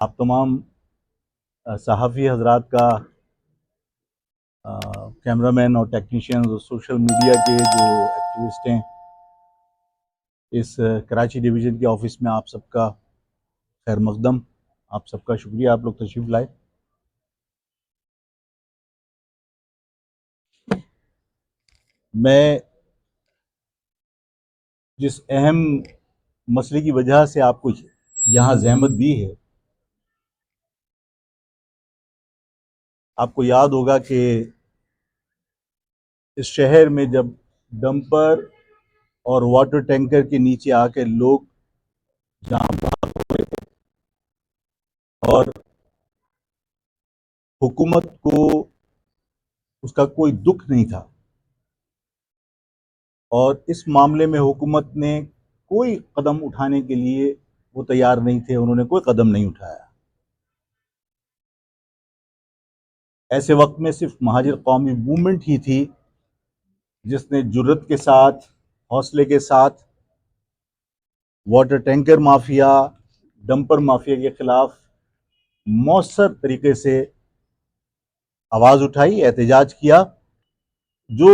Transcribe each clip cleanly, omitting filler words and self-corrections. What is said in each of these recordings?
آپ تمام صحافی حضرات کا، کیمرہ مین اور ٹیکنیشینز اور سوشل میڈیا کے جو ایکٹیوسٹ ہیں، اس کراچی ڈویژن کے آفس میں آپ سب کا خیر مقدم، آپ سب کا شکریہ، آپ لوگ تشریف لائے۔ میں جس اہم مسئلے کی وجہ سے آپ کو یہاں زحمت دی ہے، آپ کو یاد ہوگا کہ اس شہر میں جب ڈمپر اور واٹر ٹینکر کے نیچے آ کے لوگ جہاں بھاگ ہوئے تھے اور حکومت کو اس کا کوئی دکھ نہیں تھا، اور اس معاملے میں حکومت نے کوئی قدم اٹھانے کے لیے وہ تیار نہیں تھے، انہوں نے کوئی قدم نہیں اٹھایا۔ ایسے وقت میں صرف مہاجر قومی موومنٹ ہی تھی جس نے جرت کے ساتھ، حوصلے کے ساتھ water tanker mafia, dumper mafia کے خلاف مؤثر طریقے سے آواز اٹھائی، احتجاج کیا۔ جو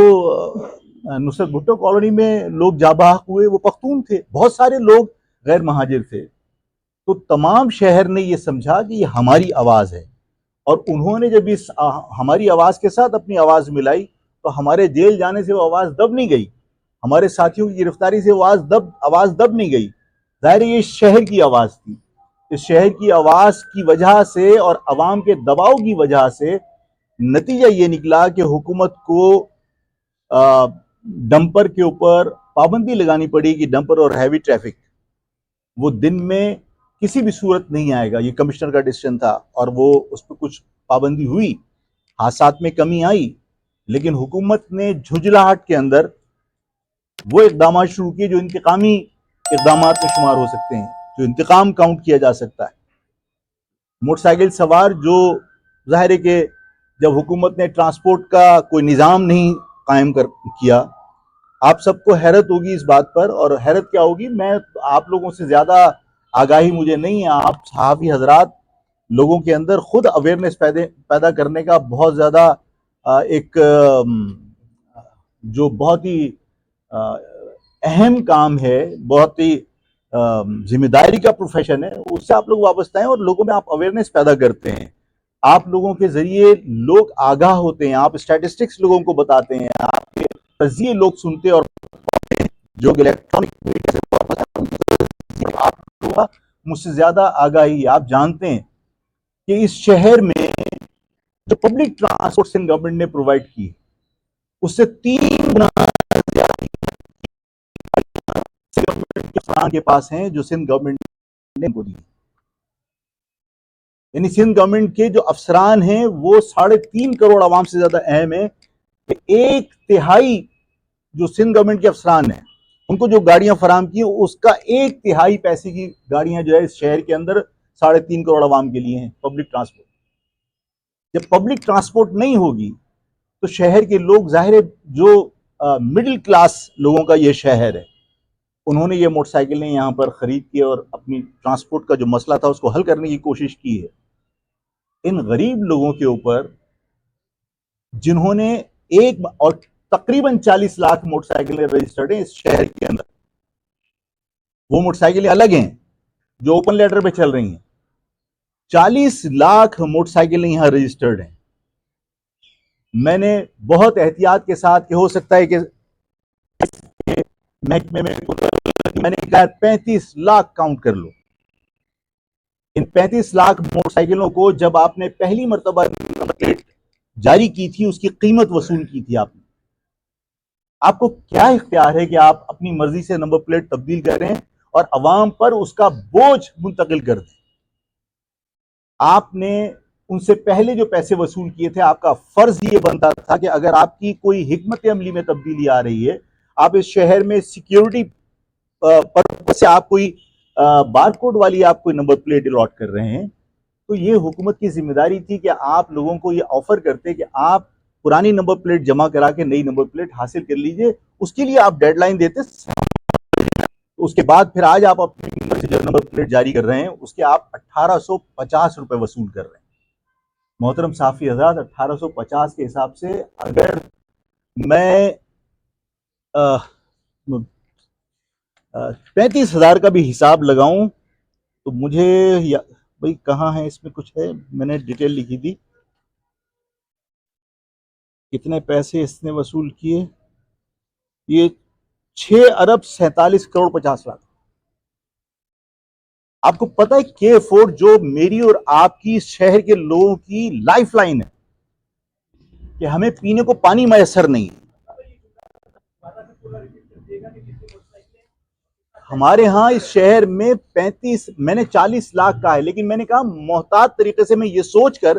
نصرت بھٹو کالونی میں لوگ جاں بحق ہوئے وہ پختون تھے، بہت سارے لوگ غیر مہاجر تھے، تو تمام شہر نے یہ سمجھا کہ یہ ہماری آواز ہے، اور انہوں نے جب اس ہماری آواز کے ساتھ اپنی آواز ملائی تو ہمارے جیل جانے سے وہ آواز دب نہیں گئی، ہمارے ساتھیوں کی گرفتاری سے آواز دب نہیں گئی۔ ظاہر یہ شہر کی آواز تھی، اس شہر کی آواز کی وجہ سے اور عوام کے دباؤ کی وجہ سے نتیجہ یہ نکلا کہ حکومت کو ڈمپر کے اوپر پابندی لگانی پڑی کہ ڈمپر اور ہیوی ٹریفک وہ دن میں کسی بھی صورت نہیں آئے گا۔ یہ کمشنر کا ڈیسیژن تھا اور وہ اس پہ کچھ پابندی ہوئی، حادثات میں کمی آئی، لیکن حکومت نے جھجھلاہٹ کے اندر وہ اقدامات شروع کیے جو انتقامی اقدامات میں شمار ہو سکتے ہیں، جو انتقام کاؤنٹ کیا جا سکتا ہے۔ موٹر سائیکل سوار جو ظاہر ہے کہ جب حکومت نے ٹرانسپورٹ کا کوئی نظام نہیں قائم کیا، آپ سب کو حیرت ہوگی اس بات پر، اور حیرت کیا ہوگی، میں آپ لوگوں سے زیادہ آگاہی مجھے نہیں ہے، آپ صحافی حضرات لوگوں کے اندر خود اویئرنیس پیدا کرنے کا بہت زیادہ ایک جو بہت ہی اہم کام ہے، بہت ہی ذمہ داری کا پروفیشن ہے، اس سے آپ لوگ وابستہ ہیں اور لوگوں میں آپ اویئرنیس پیدا کرتے ہیں۔ آپ لوگوں کے ذریعے لوگ آگاہ ہوتے ہیں، آپ اسٹیٹسٹکس لوگوں کو بتاتے ہیں، آپ کے تجزیے لوگ سنتے اور جو الیکٹرانک میڈیا سے آپ لوگ مجھ سے زیادہ آگاہی، آپ جانتے ہیں کہ اس شہر میں جو پبلک ٹرانسپورٹ سندھ گورنمنٹ نے پرووائڈ کی اس سے 3 گنا افسران کے پاس ہیں جو سندھ گورنمنٹ نے کو دی۔ یعنی سندھ گورنمنٹ کے جو افسران ہیں وہ 3.5 کروڑ عوام سے زیادہ اہم ہیں کہ 1/3 جو سندھ گورنمنٹ کے افسران ہیں ان کو جو گاڑیاں فراہم کی اس کا 1/3 پیسے کی گاڑیاں جو ہے اس شہر کے اندر 3.5 کروڑ عوام کے لیے ہیں، پبلک ٹرانسپورٹ۔ جب پبلک ٹرانسپورٹ نہیں ہوگی تو شہر کے لوگ، ظاہر ہے جو مڈل کلاس لوگوں کا یہ شہر ہے، انہوں نے یہ موٹر سائیکلیں یہاں پر خرید کے اور اپنی ٹرانسپورٹ کا جو مسئلہ تھا اس کو حل کرنے کی کوشش کی ہے۔ ان غریب لوگوں کے اوپر جنہوں نے اور تقریباً 40 لاکھ موٹر سائیکلیں رجسٹرڈ ہیں اس شہر کے اندر، وہ موٹر سائیکلیں الگ ہیں جو اوپن لیٹر پہ چل رہی ہیں، 40 لاکھ موٹر سائیکلیں یہاں رجسٹرڈ ہیں۔ میں نے بہت احتیاط کے ساتھ کہ ہو سکتا ہے کہ محکمے میں نے کہا 35 لاکھ کاؤنٹ کر لو۔ ان 35 لاکھ موٹر سائیکلوں کو جب آپ نے پہلی مرتبہ نمبر پلیٹ جاری کی تھی اس کی قیمت وصول کی تھی آپ نے، آپ کو کیا اختیار ہے کہ آپ اپنی مرضی سے نمبر پلیٹ تبدیل کریں اور عوام پر اس کا بوجھ منتقل کر دیں؟ آپ نے ان سے پہلے جو پیسے وصول کیے تھے، آپ کا فرض یہ بنتا تھا کہ اگر آپ کی کوئی حکمت عملی میں تبدیلی آ رہی ہے، آپ اس شہر میں سیکیورٹی پرپس سے آپ کوئی بار کوڈ والی آپ کوئی نمبر پلیٹ الاٹ کر رہے ہیں، تو یہ حکومت کی ذمہ داری تھی کہ آپ لوگوں کو یہ آفر کرتے کہ آپ پرانی نمبر پلیٹ جمع کرا کے نئی نمبر پلیٹ حاصل کر لیجئے، اس کے لیے آپ ڈیڈ لائن دیتے۔ اس کے بعد پھر آج آپ اپنی مرضی جو نمبر پلیٹ جاری کر رہے ہیں اس کے آپ 1850 وصول کر رہے ہیں. محترم صحافی حضرات, 1850 کے حساب سے اگر میں 35,000 کا بھی حساب لگاؤں تو مجھے بھائی کہاں ہے, اس میں کچھ ہے, میں نے ڈیٹیل لکھی تھی, کتنے پیسے اس نے وصول کیے, یہ 6,47,50,00,000. آپ کو پتا ہے K4 جو میری اور آپ کی شہر کے لوگوں کی لائف لائن ہے کہ ہمیں پینے کو پانی میسر نہیں ہے. ہمارے ہاں اس شہر میں 35, میں نے 40 لاکھ کا ہے, لیکن میں نے کہا محتاط طریقے سے میں یہ سوچ کر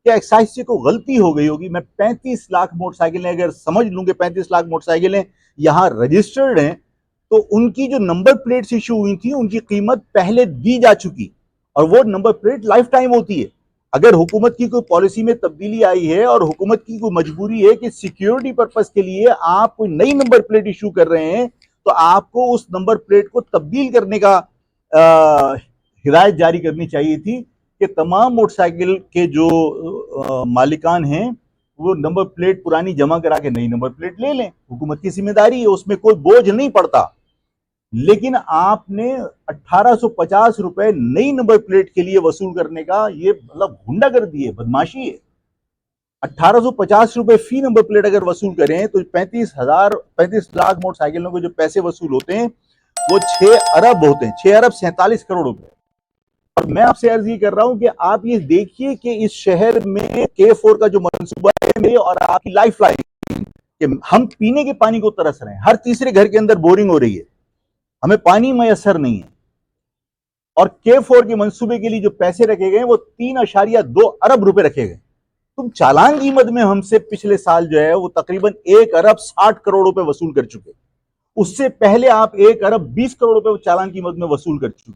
کہ ایکسائز سے کو غلطی ہو گئی ہوگی, میں 35 لاکھ موٹر سائیکلیں اگر سمجھ لوں کہ 35 لاکھ موٹر سائیکلیں یہاں رجسٹرڈ ہیں تو ان کی جو نمبر پلیٹس ایشو ہوئی تھی ان کی قیمت پہلے دی جا چکی, اور وہ نمبر پلیٹ لائف ٹائم ہوتی ہے. اگر حکومت کی کوئی پالیسی میں تبدیلی آئی ہے اور حکومت کی کوئی مجبوری ہے کہ سیکیورٹی پرپس کے لیے آپ کوئی نئی نمبر پلیٹ ایشو کر رہے ہیں تو آپ کو اس نمبر پلیٹ کو تبدیل کرنے کا ہدایت جاری کرنی چاہیے تھی کہ تمام موٹر سائیکل کے جو مالکان ہیں وہ نمبر پلیٹ پرانی جمع کرا کے نئی نمبر پلیٹ لے لیں. حکومت کی ذمہ داری ہے, اس میں کوئی بوجھ نہیں پڑتا. لیکن آپ نے 1850 روپے نئی نمبر پلیٹ کے لیے وصول کرنے کا یہ مطلب گنڈا گردی ہے, بدماشی ہے. 1850 روپے فی نمبر پلیٹ اگر وصول کریں تو 35 لاکھ موٹر سائیکلوں کے جو پیسے وصول ہوتے ہیں وہ 6 ارب ہوتے ہیں, 6 ارب 47 کروڑ روپے. اور میں آپ سے عرض یہ کر رہا ہوں کہ آپ یہ دیکھیے کہ اس شہر میں K4 کا جو منصوبہ ہے میرے اور آپ کی لائف لائن کہ ہم پینے کے پانی کو ترس رہے ہیں, ہر تیسرے گھر کے اندر بورنگ ہو رہی ہے, ہمیں پانی میسر نہیں ہے. اور K4 کے منصوبے کے لیے جو پیسے رکھے گئے وہ 3.2 ارب روپے رکھے گئے. تم چالان قیمت میں ہم سے پچھلے سال جو ہے وہ تقریباً 1 ارب 60 کروڑ روپے وصول کر چکے. اس سے پہلے آپ 1 ارب 20 کروڑ روپے چالان قیمت میں وصول کر چکے.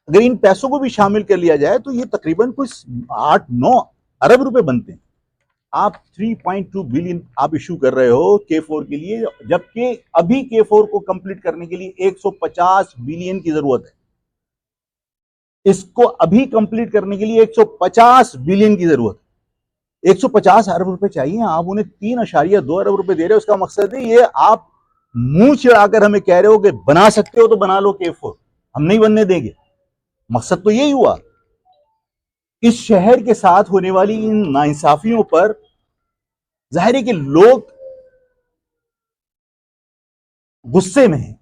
اگر ان پیسوں کو بھی شامل کر لیا جائے تو یہ تقریباً کچھ 8-9 ارب روپے بنتے ہیں. آپ 3.2 بلین آپ ایشو کر رہے ہو K4 کے لیے, جبکہ ابھی K4 کو کمپلیٹ کرنے کے لیے 150 بلین کی ضرورت ہے. اس کو ابھی کمپلیٹ کرنے کے لیے 150 بلین کی ضرورت ہے. 150 ارب روپے چاہیے, آپ انہیں 3.2 ارب روپے دے رہے ہو. اس کا مقصد ہے یہ آپ منہ چڑھا کر ہمیں کہہ رہے ہو کہ بنا سکتے ہو تو بنا لو K4, ہم نہیں بننے دیں گے. مقصد تو یہی ہوا. اس شہر کے ساتھ ہونے والی ان ناانصافیوں پر ظاہر ہے کہ لوگ غصے میں ہیں.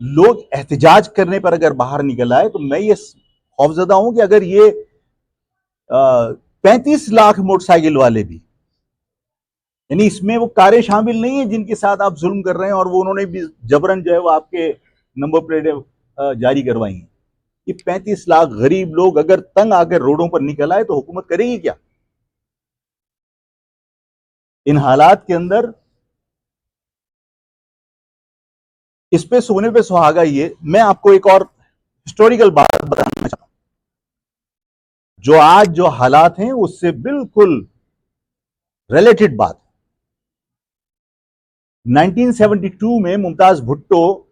لوگ احتجاج کرنے پر اگر باہر نکل آئے تو میں یہ خوفزدہ ہوں کہ اگر یہ 35 لاکھ موٹر سائیکل والے بھی, یعنی اس میں وہ کاریں شامل نہیں ہیں جن کے ساتھ آپ ظلم کر رہے ہیں اور وہ انہوں نے بھی جبرن جو ہے وہ آپ کے نمبر پلیٹیں جاری کروائی ہیں. یہ 35 لاکھ غریب لوگ اگر تنگ آ کر روڈوں پر نکل آئے تو حکومت کرے گی کیا؟ ان حالات کے اندر اس پہ سونے پہ سہاگا. یہ میں آپ کو ایک اور ہسٹوریکل بات بتانا چاہتا ہوں جو آج جو حالات ہیں اس سے بالکل ریلیٹڈ بات. 1972 میں ممتاز بھٹو,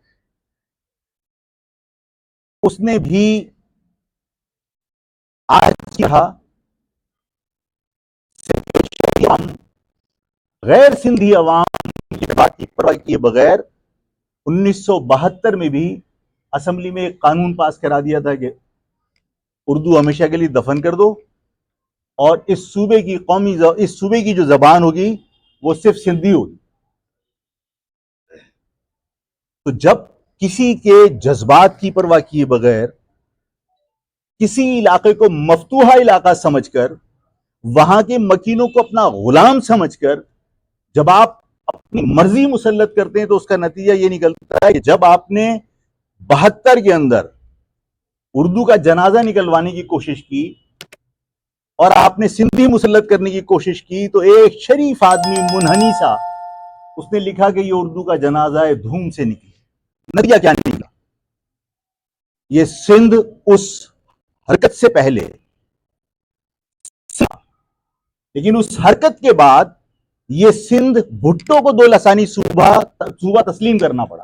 اس نے بھی آج کہا غیر سندھی عوام کی بات کی پرواہ کیے بغیر 1972 میں بھی اسمبلی میں ایک قانون پاس کرا دیا تھا کہ اردو ہمیشہ کے لیے دفن کر دو, اور اس صوبے کی جو زبان ہوگی وہ صرف سندھی ہوگی. تو جب کسی کے جذبات کی پرواہ کیے بغیر کسی علاقے کو مفتوحہ علاقہ سمجھ کر, وہاں کے مکینوں کو اپنا غلام سمجھ کر جب آپ اپنی مرضی مسلط کرتے ہیں تو اس کا نتیجہ یہ نکلتا ہے کہ جب آپ نے 72 کے اندر اردو کا جنازہ نکلوانے کی کوشش کی اور آپ نے سندھی مسلط کرنے کی کوشش کی تو ایک شریف آدمی منحنی سا اس نے لکھا کہ یہ اردو کا جنازہ ہے دھوم سے نکلی. نتیجہ کیا نکلا؟ یہ سندھ اس حرکت سے پہلے, لیکن اس حرکت کے بعد یہ سندھ بھٹو کو دو لسانی صوبہ تسلیم کرنا پڑا.